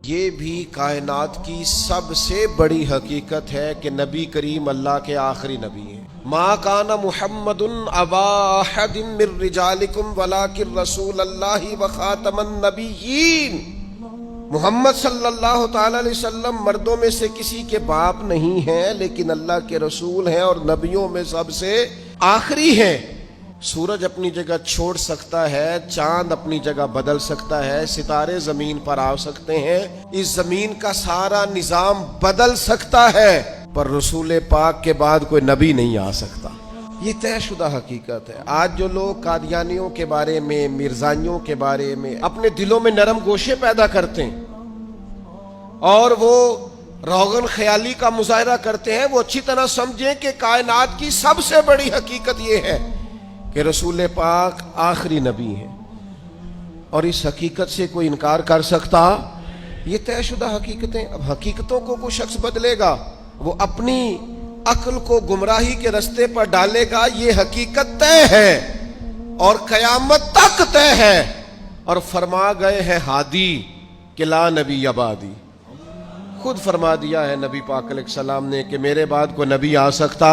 یہ بھی کائنات کی سب سے بڑی حقیقت ہے کہ نبی کریم اللہ کے آخری نبی ہیں۔ ما کان محمد ابا احد من رجالکم ولکن رسول اللہ وخاتم النبیین۔ محمد صلی اللہ تعالی علیہ وسلم مردوں میں سے کسی کے باپ نہیں ہیں، لیکن اللہ کے رسول ہیں اور نبیوں میں سب سے آخری ہیں۔ سورج اپنی جگہ چھوڑ سکتا ہے، چاند اپنی جگہ بدل سکتا ہے، ستارے زمین پر آ سکتے ہیں، اس زمین کا سارا نظام بدل سکتا ہے، پر رسول پاک کے بعد کوئی نبی نہیں آ سکتا۔ یہ طے شدہ حقیقت ہے۔ آج جو لوگ قادیانیوں کے بارے میں، مرزائیوں کے بارے میں اپنے دلوں میں نرم گوشے پیدا کرتے ہیں اور وہ روغن خیالی کا مظاہرہ کرتے ہیں، وہ اچھی طرح سمجھیں کہ کائنات کی سب سے بڑی حقیقت یہ ہے کہ رسول پاک آخری نبی ہیں، اور اس حقیقت سے کوئی انکار کر سکتا؟ یہ طے شدہ حقیقتیں۔ اب حقیقتوں کو کوئی شخص بدلے گا، وہ اپنی عقل کو گمراہی کے رستے پر ڈالے گا۔ یہ حقیقت طے ہے اور قیامت تک طے ہے، اور فرما گئے ہیں ہادی کہ لا نبی بعدی۔ خود فرما دیا ہے نبی پاک علیہ السلام نے کہ میرے بعد کوئی نبی آ سکتا